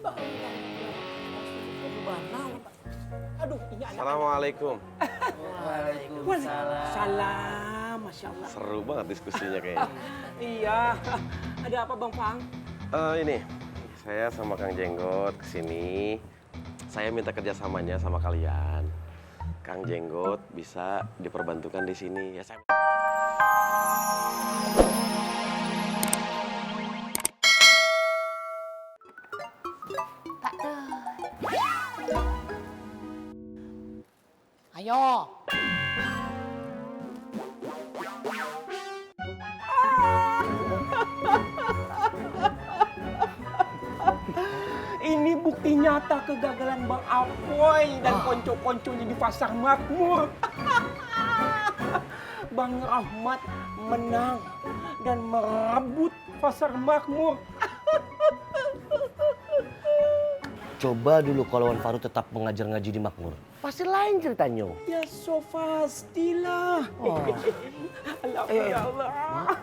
Bang. Aduh, ini anak. Assalamualaikum. Waalaikumsalam. Salam, Masya Allah. Seru banget diskusinya kayaknya. Iya, ada apa Bang Pang? Ini, saya sama Kang Jenggot kesini. Saya minta kerjasamanya sama kalian. Kang Jenggot bisa diperbantukan di sini. Ya, saya... Pak tuh. Ayo. Ini bukti nyata kegagalan Bang Apoy dan konco-konconya di Pasar Makmur. Bang Rahmat menang dan merebut Pasar Makmur. Coba dulu kalau Wan Faru tetap mengajar ngaji di Makmur. Pasti lain ceritanya. Ya so pastilah. Oh. Alhamdulillah.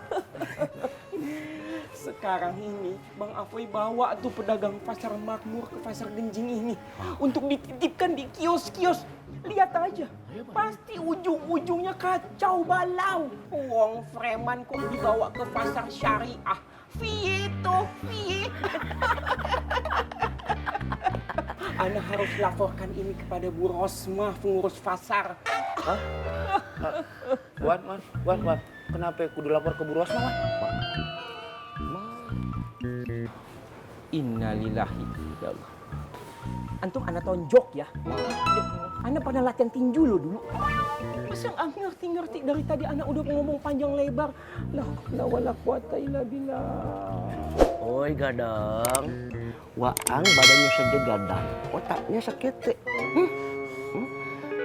Sekarang ini Bang Apoy bawa tuh pedagang Pasar Makmur ke Pasar Genjing ini untuk dititipkan di kios-kios. Lihat aja, pasti ujung-ujungnya kacau balau. Wong preman kok dibawa ke pasar syariah. Fieto, fie. Ana harus laporkan ini kepada Bu Rosmah, pengurus pasar. Hah? Wan. Kenapa kudu lapor ke Bu Rosmah, Wan? Innalillahi wa inna. Antum ana tonjok ya. Ana pernah latihan tinju lo dulu. Masa nggak ngerti dari tadi ana udah ngomong panjang lebar. La haula wala quwata illa billah. Oi gadang, waang badannya saja gadang, otaknya sakete.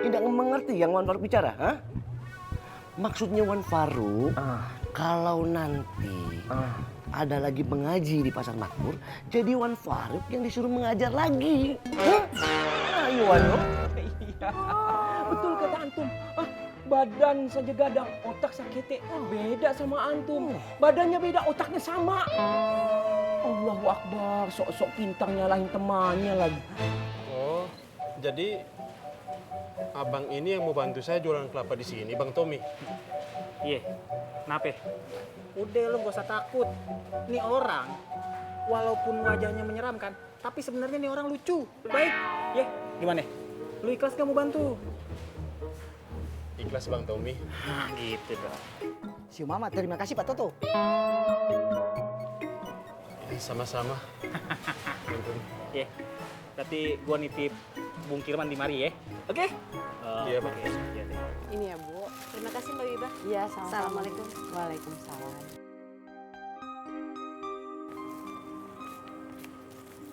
Tidak mengerti yang Wan Faru bicara, ha? Maksudnya Wan Faru, kalau nanti ada lagi mengaji di Pasar Makmur, jadi Wan Faru yang disuruh mengajar lagi. Ayo Wan. Iya, betul kata antum. Badan saja gadang, otak sakete. Beda sama antum. Badannya beda, otaknya sama. Allahu Akbar, sok-sok pintar nyalahin temannya lagi. Oh, jadi abang ini yang mau bantu saya jualan kelapa di sini, Bang Tommy. Iya, kenapa? Udah lo gak usah takut. Nih orang, walaupun wajahnya menyeramkan, tapi sebenarnya nih orang lucu, baik. Ya, gimana? Lu ikhlas gak mau bantu? Ikhlas Bang Tommy. Nah, gitu dong. Si Mama, terima kasih Pak Toto. Sama-sama. Bang Tommy. Ya, berarti gua nitip Bung Kirman di mari ya. Oke? Iya, Bang. Oke, iya deh. Ini ya, Bu. Terima kasih Mbak Wiba. Iya, sama-sama. Assalamualaikum. Waalaikumsalam.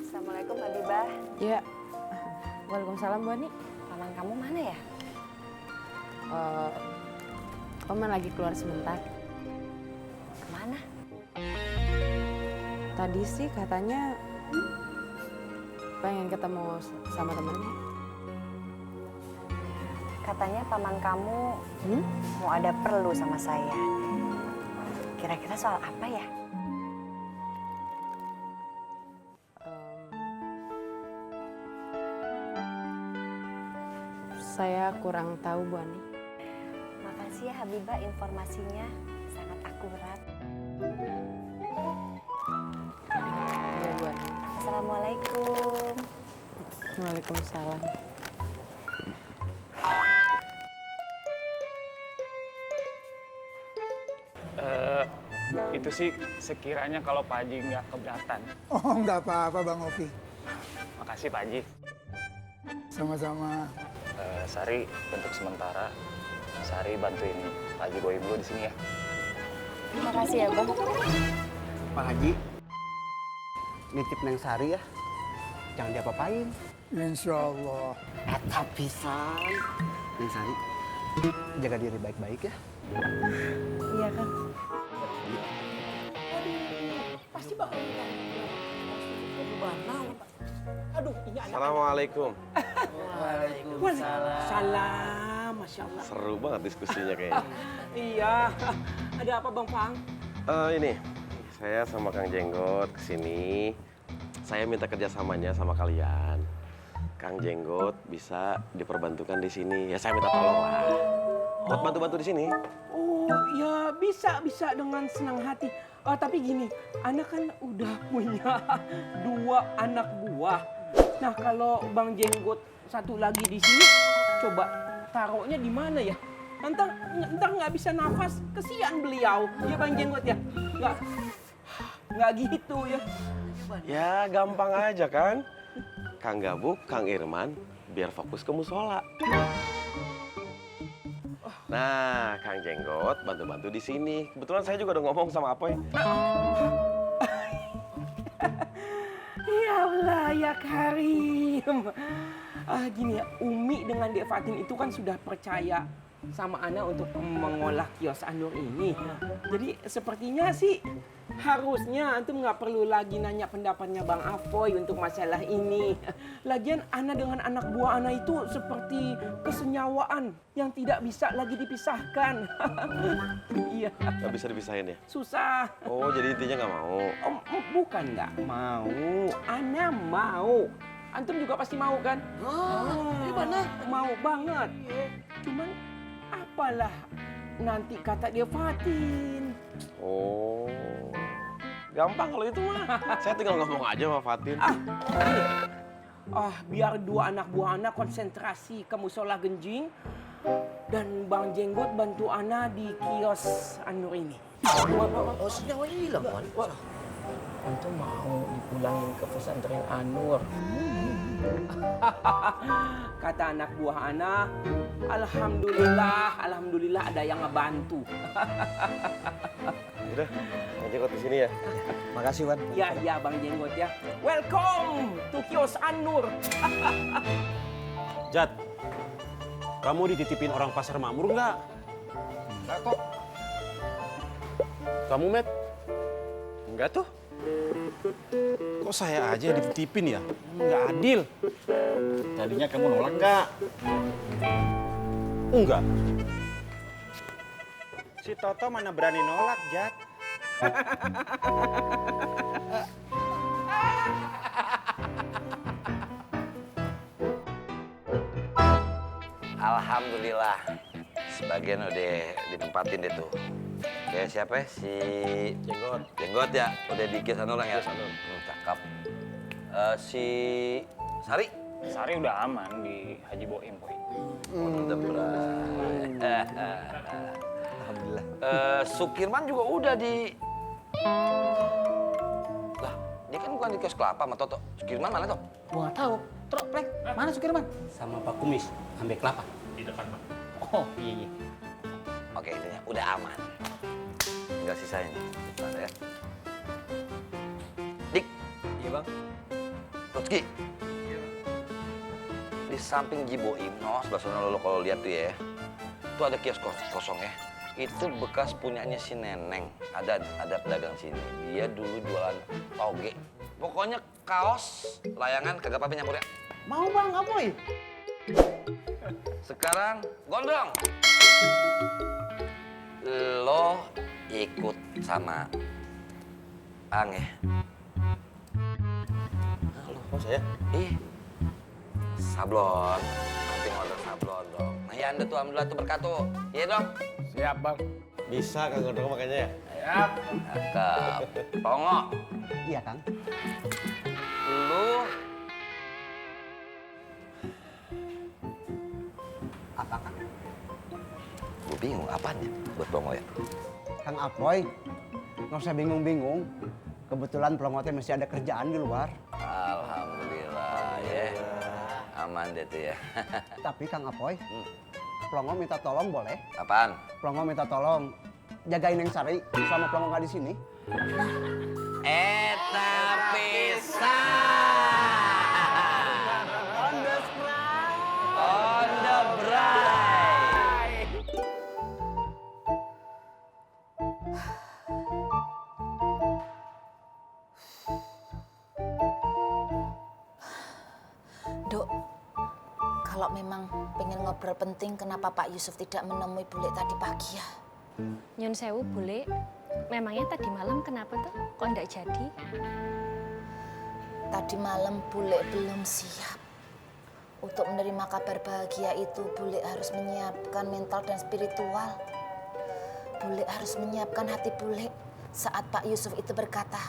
Assalamualaikum Mbak Wiba. Ya, waalaikumsalam Bu Ani. Paman kamu mana ya? Paman lagi keluar sebentar. Kemana? Tadi sih katanya pengen ketemu sama temennya. Katanya paman kamu mau ada perlu sama saya. Kira-kira soal apa ya? Saya kurang tahu Bu Ani. Makasih ya Habibah, informasinya sangat akurat. Iya Bu Ani. Assalamualaikum. Waalaikumsalam. Itu sih sekiranya kalau Pak Haji nggak keberatan. Oh, nggak apa-apa Bang Ovi. Makasih Pak Haji. Sama-sama. Sari untuk sementara, Sari bantuin Pak Haji Boim dulu di sini ya. Terima kasih ya Bang. Pak Haji, nitip Neng Sari ya. Jangan diapa-apain. Insya Allah. Eta pisan. Neng Sari, jaga diri baik-baik ya. Iya kan? Pasti bakal Aduh, ini anak. Assalamualaikum. Waalaikumsalam, Masya Allah. Seru banget diskusinya kayaknya. Iya, ada apa Bang Pang? Ini, saya sama Kang Jenggot kesini. saya minta kerjasamanya sama kalian. Kang Jenggot bisa diperbantukan di sini. Ya saya minta tolong lah. Buat bantu-bantu di sini. Oh ya bisa dengan senang hati. Tapi gini, Ana kan udah punya 2 anak buah. Nah kalau Bang Jenggot satu lagi di sini, coba taruhnya di mana ya? Ntar nggak bisa nafas, kesian beliau. Ya Bang Jenggot ya, nggak gitu ya. Ya gampang aja kan. Kang Gabuk, Kang Irman, biar fokus ke musola. Nah, Kang Jenggot bantu-bantu di sini. Kebetulan saya juga udah ngomong sama Apoy. Ya Allah ya Karim. Gini ya, Umi dengan Dek Fatin itu kan sudah percaya sama Ana untuk mengolah kios Anur ini. Jadi sepertinya sih harusnya antum nggak perlu lagi nanya pendapatnya Bang Apoy untuk masalah ini. Lagian Ana dengan anak buah Ana itu seperti kesenyawaan yang tidak bisa lagi dipisahkan. Iya. Nggak bisa dipisahin ya? Susah. Oh, jadi intinya nggak mau? Bukan nggak mau, Ana mau. Antum juga pasti mau kan? Gimana? Mau banget. Cuman apalah nanti kata dia Fatin. Oh, gampang kalau itu mah. Saya tinggal ngomong aja sama Fatin. Biar 2 anak buah Ana konsentrasi ke musola Genjing dan Bang Jenggot bantu Ana di kios Anur ini. Oh, senyawa hilang, Wan. Antum mau dipulangin ke pesantren Anur. Kata anak buah Ana, alhamdulillah ada yang ngebantu. Udah, Bang Jenggot di sini ya. Makasih, Wan. Ya Bang Jenggot ya. Welcome to kios Anur. Jat, kamu dititipin orang pasar Makmur nggak? Enggak kok. Kamu, Met? Enggak tuh. Kok saya aja dititipin ya? Nggak adil. Tadinya kamu nolak nggak? Enggak. Si Toto mana berani nolak, Jat? Alhamdulillah, sebagian udah ditempatin deh tuh. Kayak siapa ya? Si Jenggot ya, udah dikit orang ya. Cakep. Si Sari Sari udah aman di Haji Boim, Boy. udah Alhamdulillah. Sukirman juga udah di. Lah, dia kan bukan di kios kelapa sama Toto. Sukirman mana Tok? Gua nggak tahu. Trok, Plek, mana Sukirman? Sama Pak Kumis, ambil kelapa. Di depan, Pak. Oh, iya. Oke, intinya udah aman. Tinggal sisanya nih. Bentar ya. Dik. Iya, Bang. Lutski. Di samping Jiboim, sebelah sana lo kalau lihat tuh ya. Itu ada kios kosong ya. Itu bekas punyanya si Neneng. Ada pedagang sini. Dia dulu jualan toge. Pokoknya kaos, layangan kagak apa-apa nyampur ya. Mau Bang Apoy? Sekarang gondrong. Lo ikut sama Ang ya. Oh saya? Sablon. Nanti ngorder sablon dong. Nah ya Anda tuh alhamdulillah tuh berkatu. Iya dong? Siap, Bang. Bisa Kang Gondrong makanya ya? Siap. Cakep. Pongo. Iya, Kang. Lu Apa, Kang? gue bingung apaan ya buat Pongo ya? Kang Apoy, nggak usah bingung-bingung. Kebetulan Plongotnya masih ada kerjaan di luar. Alhamdulillah ya. Aman deh tuh ya. Tapi Kang Apoy, Plongo minta tolong boleh? Apaan? Plongo minta tolong jagain Neng Sari selama Plongo nggak di sini. Eta pisah. On the bride. Dok, kalau memang pengen ngobrol penting, kenapa Pak Yusuf tidak menemui Bule tadi pagi ya? Nyun sewu, Bule. Memangnya tadi malam kenapa tuh? Kok ndak jadi? tadi malam Bule belum siap. Untuk menerima kabar bahagia itu, Bule harus menyiapkan mental dan spiritual. Bule harus menyiapkan hati Bule saat Pak Yusuf itu berkata,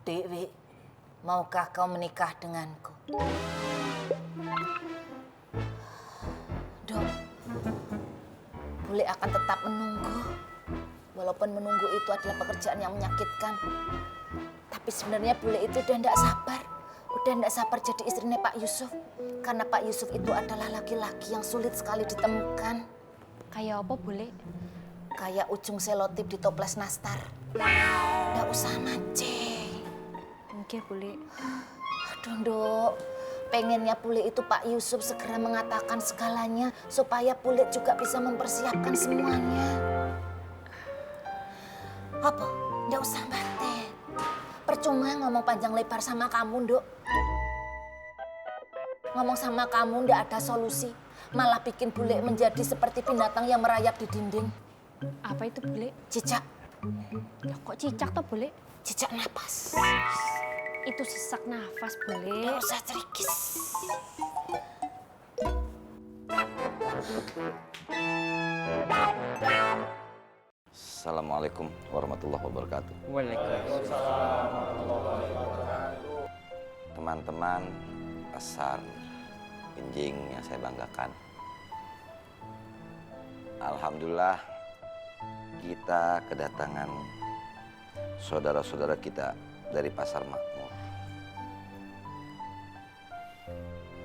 "Dewi, maukah kau menikah denganku?" Dok, Bule akan tetap menunggu. Walaupun menunggu itu adalah pekerjaan yang menyakitkan. Tapi sebenarnya Bule itu udah enggak sabar. Udah enggak sabar jadi istrinya Pak Yusuf. Karena Pak Yusuf itu adalah laki-laki yang sulit sekali ditemukan. Kayak apa, Bule? Kayak ujung selotip di toples nastar. Nggak usah mancing. Oke, Bule. Aduh, Dok. Pengennya Bule itu Pak Yusuf segera mengatakan segalanya supaya Bule juga bisa mempersiapkan semuanya. Apa? Nggak usah batin. Percuma ngomong panjang lebar sama kamu, Dok. Ngomong sama kamu nggak ada solusi. Malah bikin Bule menjadi seperti binatang yang merayap di dinding. Apa itu, Bule? Cicak. Ya kok cicak tuh, Bule? Cicak napas. Itu sesak nafas, Bule. Nggak usah cerikis. Assalamualaikum warahmatullahi wabarakatuh. Teman-teman pasar Genjing yang saya banggakan. Alhamdulillah kita kedatangan saudara-saudara kita dari Pasar Makmur.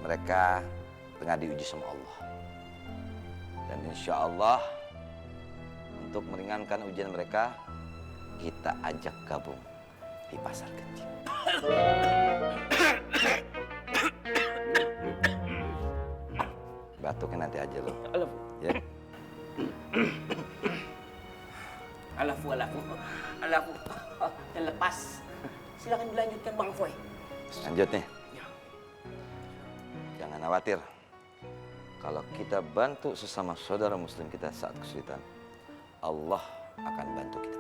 Mereka tengah diuji sama Allah. Dan insya Allah untuk meringankan ujian mereka, kita ajak gabung di Pasar Genjing. Batuknya nanti aja loh. Ya. Alafu. Lepas. Silakan dilanjutkan, Bang Foy. Lanjut nih. Jangan khawatir. Kalau kita bantu sesama saudara muslim kita saat kesulitan, Allah akan bantu kita.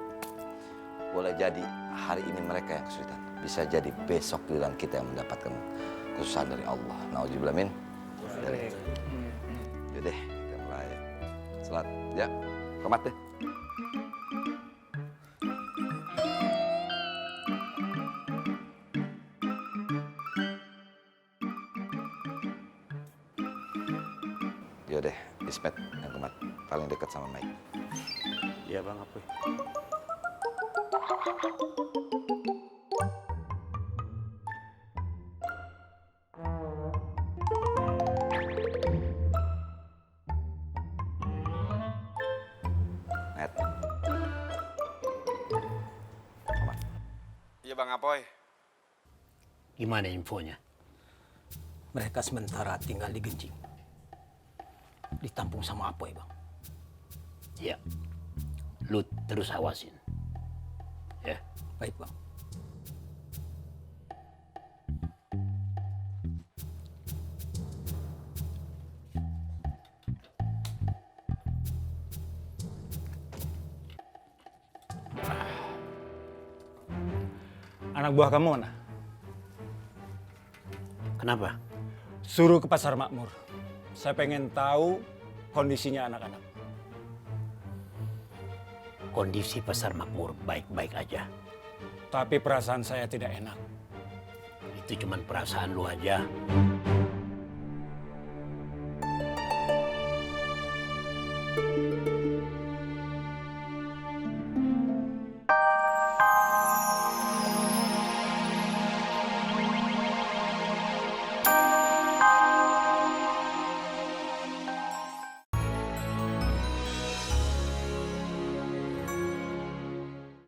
Boleh jadi hari ini mereka yang kesulitan. Bisa jadi besok giliran kita yang mendapatkan kesusahan dari Allah. Nauzubillah min. Yaudah, kita mulai. Salat, ya. Komat deh. Yaudah, Ismet yang komat. Paling dekat sama Mike. Iya Bang Apoy. Net. Iya Bang Apoy. Gimana infonya? Mereka sementara tinggal di Genjing. Ditampung sama Apoy, Bang. Iya. Lu terus awasin. Ya, baik, Bang. Anak buah kamu mana? Kenapa? Suruh ke Pasar Makmur. Saya pengen tahu kondisinya anak-anak. Kondisi Pasar Makmur baik-baik aja. Tapi perasaan saya tidak enak. Itu cuma perasaan lu aja.